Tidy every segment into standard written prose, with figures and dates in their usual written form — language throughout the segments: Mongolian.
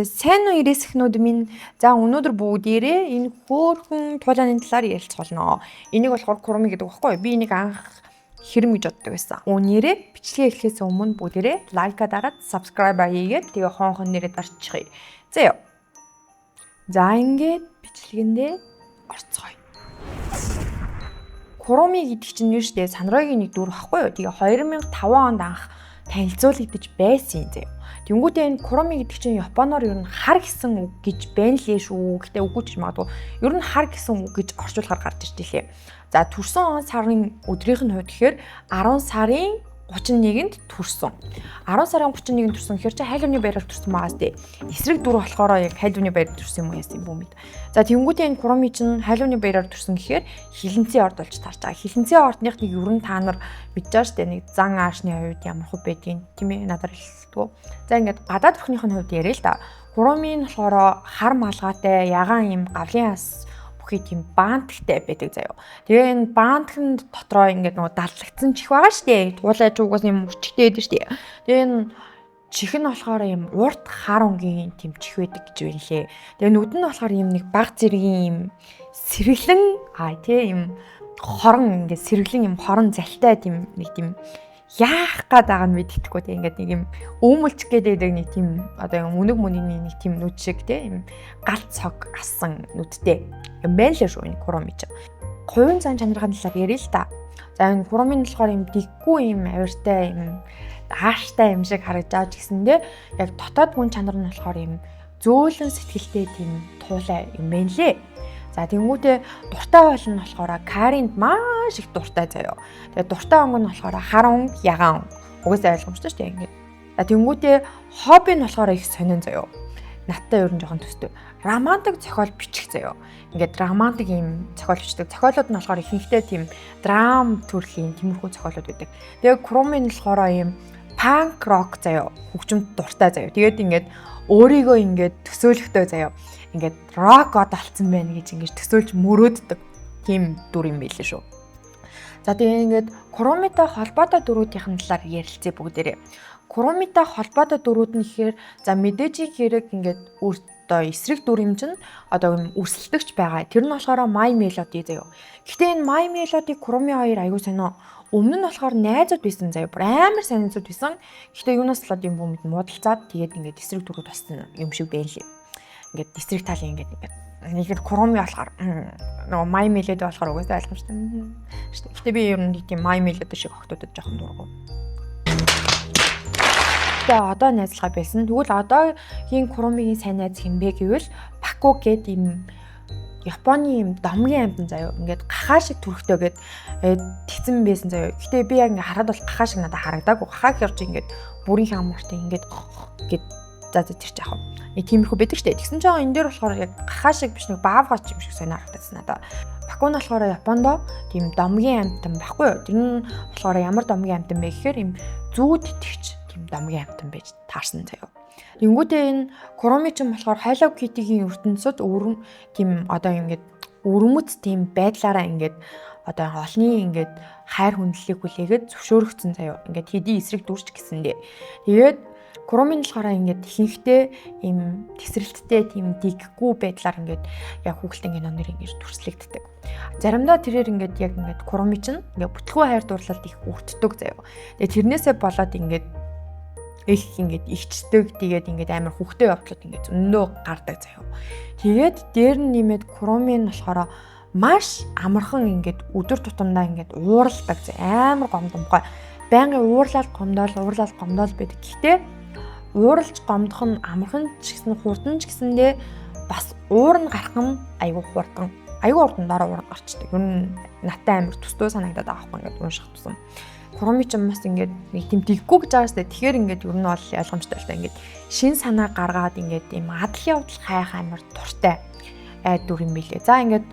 Сайн уу ирээсхнүүд минь. За өнөөдөр бүгдээрээ энэ хөөрхөн туулааны талаар ярилцах болно. Энийг болохоор Куроми гэдэг багхгүй. Би энийг анх хэрэм гэж боддог байсан. Үнээрээ бичлэгээ эхлэхээс өмнө бүгдээрээ лайка дараад subscribe хийгээд тэгээ хонхон нэрээ дарчихъя. За ёо. За ингээд бичлэгэндээ орцгоё. Куроми гэдэг чинь нэр штэ Санрогийн нэг дүр багхгүй юу. Тэгээ 2005 онд анх танилцуулагдаж байсан юм зэ. Тэнгүүтээ энэ Куроми гэдэг чинь японоор ер нь хар гэсэн үг гэж байна лээ шүү. Гэтэ үгүй ч магадгүй. Ер нь хар гэсэн үг гэж орчуулахаар гарч ирж илээ. За төрсөн сарын өдрийнх нь хувьд гэхээр 10 сарын 31-нд төрсөн. 10 сарын 31-нд төрсөн гэхээр чи хайлууны баяраар төрсөн байгаа сте. Эсрэг дүр болохоор яг хайлууны баяраар төрсөн юм уу яасан юм бэ? За тэнгүүтээ энэ Куроми чинь хайлууны баяраар төрсөн гэхээр хилэнцээ орд болж тарч байгаа. Хилэнцээ ордных нэг ер нь та нар мэдж байгаа штэ нэг зан аашны хувьд ямар хөө байдгийг тийм ээ надад хэлдэг. За ингээд гадаад бүхнийх нь хувьд яриа л да. Куроми нь болохоор хар малгайтай ягаан юм гавлын ас бүхий тийм баантгтай байдаг заяо. Тэгээ энэ баантганд дотроо ингээд нөгөө даллагдсан чих байгаа штэ. Туулайч угаас юм өчгтэй байдаг штэ. Тэгээ энэ чих нь болохоор юм урт хар өнгийн тийм чих байдаг гэж байна лээ. Тэгээ нүд нь болохоор юм нэг баг зэргийн юм сэргэлэн тий юм хорон ингээд сэргэлэн юм хорон залтай тийм нэг тийм яах гээд байгаа нь мэддэхгүй тийм ингээд нэг юм өөмөлч гэдэг нэг тийм одоо юм өнөг мөний нэг тийм нүд шиг тийм гал цог асан нүдтэй юм байна л шүү энэ Куроми ч. Хувийн зан чанарын талаар ярил л та. За энэ Куроми нь болохоор юм диггүй юм авиртай юм ааштай юм шиг харагдаж гэсэндээ яг дотоод гүн чанар нь болохоор юм зөөлөн сэтгэлтэй тийм туулай юм байна лээ. За тэнгуүтээ дуртай бол нь болохоор Каринд маш их дуртай заяо. Тэгээ дуртай өнгө нь болохоор хар өнгө, ягаан өнгө. Угсаа ойлгомжтой шүү дээ ингээд. За тэнгуүтээ хобби нь болохоор их сонин заяо. Надтай ер нь жоохон төстэй. Романтик зохиол бичих заяо. Ингээд романтик юм зохиол бичдэг. Зохиолууд нь болохоор ихэнхдээ тийм драм төрлийн тиймэрхүү зохиолууд байдаг. Тэгээ Куроми нь болохоор юм панк рок заяо. Хөгжимд дуртай заяо. Тэгээд ингээд өөрийгөө ингээд төсөөлөхтэй заяо. Ингээд рок од алдсан байна гэж ингэж төсөөлж мөрөөддөг тийм дүр юм байлээ шүү. За тэгээ ингээд Куромитай холбоотой дүрүүдийн талаар ярилцъя бүгдээрээ. Куромитай холбоотой дүрүүд нь гэхээр за мэдээж хэрэг ингээд одоо эсрэг дүр юм чинь одоо юм өрсөлдөгч байгаа. Тэр нь болохоор My Melody заяо. Гэхдээ энэ My Melody Куроми хоёр аягүй сонио. Өмнө нь болохоор найзууд байсан заяо. Амар сайн найзууд байсан. Гэхдээ юунаас л юм бомд муудалцаад тэгээд ингээд эсрэг дүрүүд болсон юм шиг байлээ. Ингээд дистрикт талын ингээд нэг Куроми болохоор нөгөө My Melody болохоор угаасаа ойлгомжтой. Гэтэ би ер нь тийм My Melody шиг охтуудад жоохон дургу. Тэгээ одоо найзлага байсан. Тэгвэл одоогийн Куромигийн сайн найз хэмбэ гэвэл Паку гэдэг юм Японы юм домгийн амьтан заяо. Ингээд гахаа шиг төрхтэй гээд тэгсэн байсан заяо. Гэтэ би яг ингээд хараад бол гахаа шиг надад харагдаагүй. Гахаа хэрж ингээд бүрийн хамаартай ингээд гээд за тэр ч яах вэ? Тиймэрхүү байдаг штэ. Тэгсэн чинь энэ дээр болохоор яг гахаа шиг биш нэг баавгач юм шиг санагдсан надад. Паку нь болохоор Японд тийм домгийн амьтан байхгүй юу? Тэр нь болохоор ямар домгийн амьтан бэ гэхээр юм зүүд итгэж тийм домгийн амьтан байж таарсан заяо. Тэнгүүтээ энэ Куроми ч юм болохоор Hello Kitty-гийн ертөнцид өрөм тийм одоо ингээд өрөмөц тийм байдлаараа ингээд одоо олны ингээд хайр хүндлэлийг хүлээгээд зөвшөөрөгдсөн заяо. Ингээд хэдий эсрэг дүрч гэсэндээ. Тэгээд Куроми нь болохоор ингээд ихэнхдээ ийм тесрэлттэй тийм диггүй байдлаар ингээд яг хүүхэлдэйн кинонэр ингээд төрслөгддөг. Заримдаа тэрээр ингээд яг ингээд Куроми чинь ингээд бүтлгүй хайр дурлалд их өртдөг заяо. Тэгээ тэрнээсээ болоод ингээд их ингээд ичдэг тэгээд ингээд амар хүүхдэд явдлууд ингээд зөндөө гардаг заяо. Тэгээд дээр нь нэмээд Куроми нь болохоор маш амархан ингээд өдөр тутамдаа ингээд уурладаг амар гомдомгой. Байнгын уурлал гомдол байдаг. Гэхдээ ууралж гомдох нь амархан ч гэсэн хурдан ч гэсэндээ бас уур нь гарах нь айгүй хурдан. Айгүй хурдан дараа уур гарчдаг. Ер нь наттай амар төстөө санагдаад байгаа байхгүй ингээд унших тусам. Куроми ч бас ингээд нэг тийм диггүй гэж байгаа штэ. Тэгэхээр ингээд ер нь бол ойлгомжтой л та ингээд шин санаа гаргаад ингээд ийм адал явдал хайх амар дуртай дүр юм билээ. За ингээд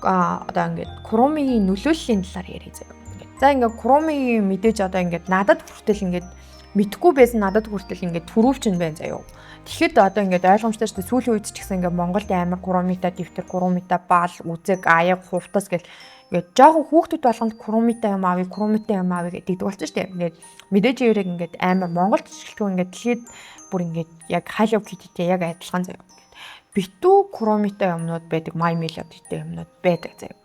одоо ингээд Куромигийн нөлөөллийн талаар ярих заяа. За ингээд Куромигийн мэдээж одоо ингээд надад хүртэл ингээд мэдхгүй байсан надад хүртэл ингээд төрөвч нь байна заяа. Тэгэхэд одоо ингээд ойлгомжтой шүү дээ. Сүүлийн үед ч гэсэн ингээд Монголд амар Куромитай дэвтэр, Куромитай баал, үзэг, аяг, хувтас гэл ингээд жоохон хүүхдүүд болгонд Куромитай юм аавь гэдэг болчих шүү дээ. Ингээд мэдээж хэрэг ингээд амар Монголд шилтгэн ингээд дэлхийд бүр ингээд яг Hello Kitty-тэй яг адилхан заяа. Битүү Куромитай юмнууд байдаг, My Melody-тэй юмнууд байдаг заяа.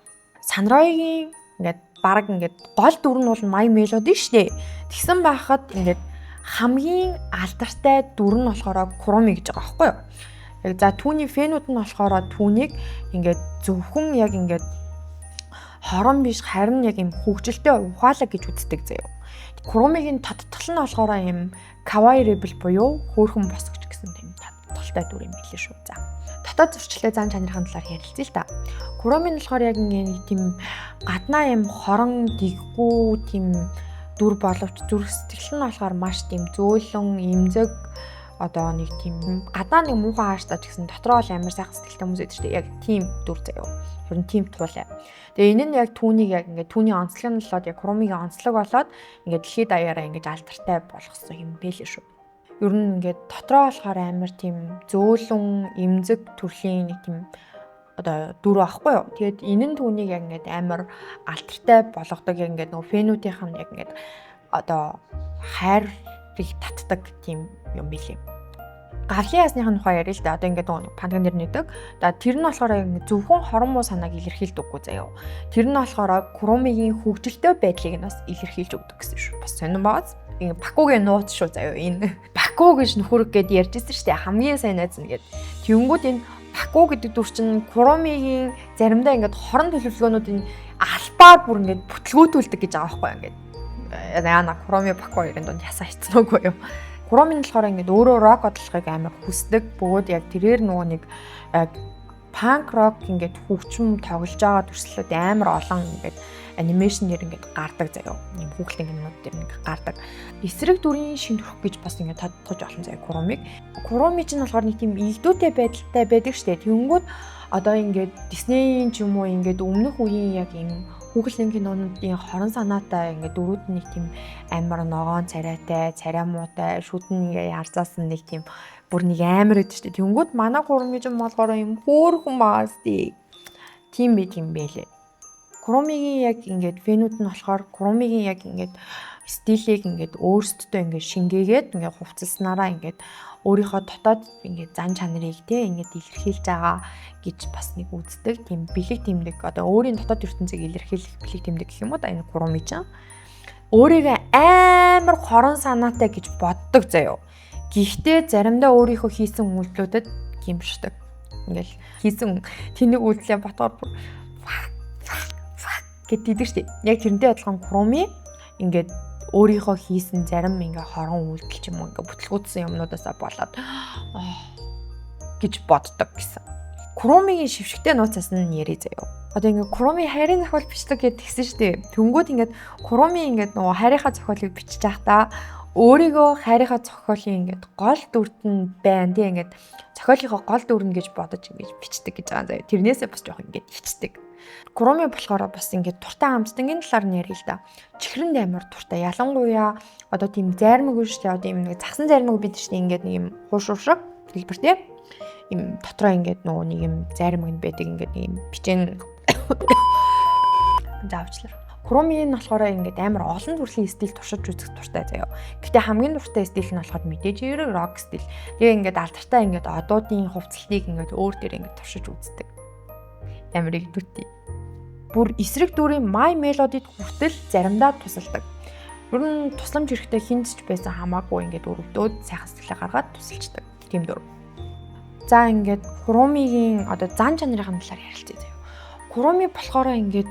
Санройгийн ингээд баг ингээд гол дүр нь бол My Melody шүү дээ. Тэгсэн байхад ингээд хамгийн алдартай дүр нь болохоор Куроми гэж байгаа байхгүй юу? Яг за түүний фэнүүд нь болохоор түүнийг ингээд зөвхөн яг ингээд хорон биш харин яг юм хөвгөлтэй ухаалаг гэж үздэг заяа. Куромигийн тодтол нь болохоор юм kawaii rebel буюу хөөрхөн босгоч гэсэн тийм тодтолтой дүр юм билээ шүү. За. Дотоод зурчлалын зан чанарын талаар ярилцъя л да. Куроми нь болохоор яг ингээд тийм гаднаа юм хорон дэггүй тийм дүр боловч зүрх сэтгэл нь болохоор маш тийм зөөлөн, эмзэг одоо нэг тийм гадаа нэг муухай хааштай ч гэсэн дотроо л амар сайхан сэтгэлтэй хүмүүс байдаг шүү дээ. Яг тийм дүр заяа. Ер нь тийм туулаа. Тэгээ энэ нь яг түүнийг яг ингээд түүний онцлог нь болоод яг Куромигийн онцлог болоод ингээд дэлхийд даяараа ингээд алдартай болгосон юм бэлээ шүү. Ер нь ингээд дотроо болохоор амар тийм зөөлөн, эмзэг төрлийн нэг тийм одоо дүр байхгүй юу. Тэгээд энэ нь түүнийг яг ингээд амар алдартай болгодог яг ингээд нөгөө фэнүүдийнх нь яг ингээд одоо хайрыг татдаг тийм юм билээ. Гархийн ясных нь тухай яриа л да. Одоо ингээд нөгөө пантаг нэр нэдэг. За тэр нь болохоор зөвхөн хорон муу санааг илэрхийлдэггүй заяа. Тэр нь болохоор Куромигийн хөгжилтэй байдлыг нь бас илэрхийлж өгдөг гэсэн шүү. Бас сонирн бааз. Ингээ Бакугийн нууц шүү заяа энэ. Баку гэж нөхөр гээд ярьжсэн шүү дээ. Хамгийн сайн найз нь гээд. Тэнгүүд энэ Баку гэдэг дүр чинь Куромигийн заримдаа ингээд хорон төлөвлөгөөнүүдийн албаар бүр ингээд бүтлгүүтүүлдэг гэж байгаа байхгүй ингээд. Яна Куроми Баку хоёрын донд ясаа хийцнөөгүй юу. Куроми нь болохоор ингээд өөрөө рок одлохыг амар хүсдэг. Бөгөөд яг тэрээр нөгөө нэг панк рок ингээд хөгжим тоглож байгаа төслүүд амар олон ингээд анимашн нэр ингээд гардаг заяа. Ийм хүүхэлдэйн кинонууд дэр ингээд гардаг. Эсрэг дүрийн шин төрх гэж бас ингээд тодтогч олон заяа Куромиг. Куроми ч нь болохоор нэг тийм илдүүтэй байдалтай байдаг штэ. Тэнгүүд одоо ингээд Диснейн ч юм уу ингээд өмнөх үеийн яг ийм хүүхэлдэйн кинонуудын хорон санаатай ингээд дөрүүд нэг тийм амар ногоон царайтай, царай муутай, шүдэн ингээд ярзаасан нэг тийм бүр нэг амар өд штэ. Тэнгүүд манай Куроми ч юм болохоор юм хөөрхөн байгаас тий. Тийм байлээ. Куромигийн яг ингээд фэнүүд нь болохоор Куромигийн яг ингээд стилийг ингээд өөрсдөө ингээд шингээгээд ингээд хувцаснараа ингээд өөрийнхөө дотоод ингээд зан чанарыг те ингээд илэрхийлж байгаа гэж бас нэг үздэг. Тийм бэлэг тэмдэг одоо өөрийн дотоод ертөнцийг илэрхийлэх бэлэг тэмдэг гэх юм уу да энэ Куроми ч өөрийгөө амар хорон санаатай гэж боддог заяо. Гэхдээ заримдаа өөрийнхөө хийсэн үйлдэлүүдэд гимшдэг. Ингээл хийсэн тэнийг үйлдэлээ батгаар гэдэг штеп. Яг тэрнтэй адилхан Куроми ингээд өөрийнхөө хийсэн зарим ингээ хорон үйлдэл ч юм уу ингээ бүтлгүүцсэн юмнуудаасаа болоод гэж боддог гэсэн. Куромигийн шившгтэй нууцаас нь ярий заяа. Одоо ингээ Куроми хайрын зохиол бичдэг гэж тэгсэн штеп. Тэнгүүд ингээд Куроми ингээд нөгөө хайрынхаа зохиолыг бичиж байхдаа өөрийгөө хайрынхаа зохиолын ингээд гол дүрт нь байна тий ингээд зохиолынхоо гол дүр нь гэж бодож ингэж бичдэг гэж байгаа заяа. Тэрнээсээ бас жоох ингээд ичдэг. Куроми болохоор бас ингээд туртай амтдангийн талаар нь ярил л да. Чихрэнд амар туртай. Ялангуяа одоо тийм зайрмаг биш тий одоо юм нэг загсан зайрмаг бид чинь ингээд нэг юм хуушуушраг хэлбэр тий. Им дотроо ингээд нөгөө нэг юм зайрмаг нь байдаг ингээд нэг юм бичэн заавчлаа. Куроми нь болохоор ингээд амар олон төрлийн стил туршиж үзэх туртай заяа. Гэтэ хамгийн дуртай стил нь болохоор мэдээж хэрэг рок стил. Тэгээ ингээд алдартай ингээд одуудын хувцалтыг ингээд өөр дээр ингээд туршиж үздэг. Амар их дүртэй. Бүр эсрэг дүрийн My Melody-д хүртэл заримдаа тусалдаг. Ер нь тусламж хэрэгтэй хинтч байсан хамаагүй ингээд өрөвдөөд сайхан сэтгэлээ гаргаад тусалчдаг. Тийм дүр. За ингээд Куромигийн одоо зан чанарын талаар ярилцъя заяа. Куроми болохоор ингээд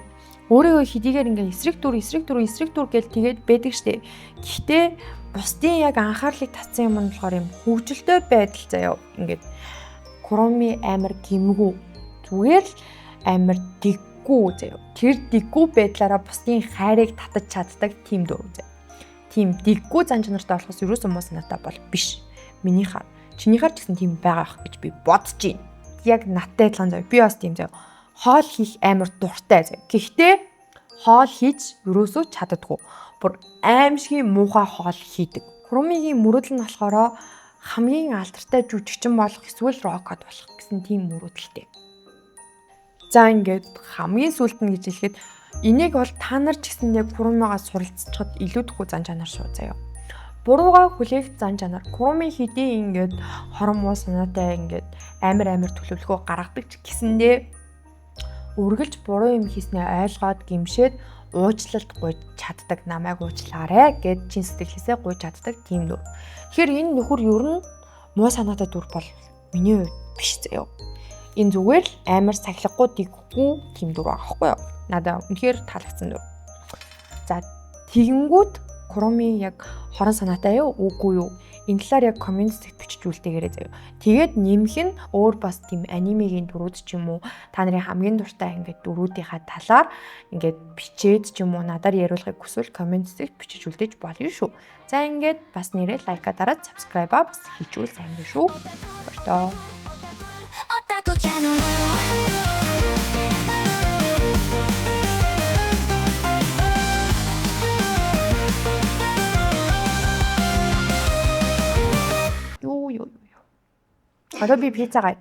өөрийгөө хэдийгээр ингээд эсрэг дүр гэж тэгээд байдаг штэ. Гэхдээ бусдын яг анхаарлыг татсан юм нь болохоор юм хөгжилтэй байдал заяа. Ингээд Куроми амар гимгүү зүгээр л амар дэггүй заяа. Тэр дэггүй байдлаараа бусдын хайрыг татаж чаддаг тийм дүр заяа. Тийм дэггүй зан чанартай болохоос ерөөсөн муу санаатай бол биш. Миний хаа. Чинийхаар ч гэсэн тийм байгаа гэж би бодож байна. Яг надтай адилхан заяа. Би бас тийм заяа. Хоол хийх амар дуртай заяа. Гэхдээ хоол хийж ерөөсөө чаддаггүй. Бүр аимшигын муухай хоол хийдэг. Куромигийн мөрөөдөл нь болохоор хамгийн алдартай жүжигчин болох эсвэл рокод болох гэсэн тийм мөрөөдөлтэй. За ингээд хамгийн сүүлд нь гэж хэлэхэд энийг бол та нар ч гэсэн яг Куромигоос суралцчихад илүүдэхгүй зан чанар шүү заяа. бурууга хүлээх зан чанар. Куруми хэдий ингээд хорон муу санаатай ингээд амар төлөвлөгөө гаргадаг ч гэсэндээ үргэлж буруу юм хийснээ ойлгоод гимшээд уучлалт гуйж чаддаг, намайг уучлаарай гэд чин сэтгэлээсээ гуйж чаддаг тийм дүр. Тэгэхээр энэ нөхөр ер нь муу санаатай дүр бол миний хувьд биш заяа. Энэ зүгээр л амар сахилахгүй диггүй тийм дүр байгаа байхгүй юу? Надад үнэхээр таалагдсан дүр. За тэгэнгүүт Куруми яг хорон санаатай юу үгүй юу? Энэ талаар яг комментиг бичиж үлдээгээрэй заяа. Тэгээд нэмэх нь өөр бас тийм анимегийн дүрүүд ч юм уу та нарын хамгийн дуртай ингээд дүрүүдийнхаа талаар ингээд бичээд ч юм уу надаар яриулахыг хүсвэл комментиг бичиж үлдээж болно шүү. За ингээд бас нэрээ лайка дараад subscribe-а бас хийжүүл сайн байна шүү. Баярлалаа. Одоо би пиццагаа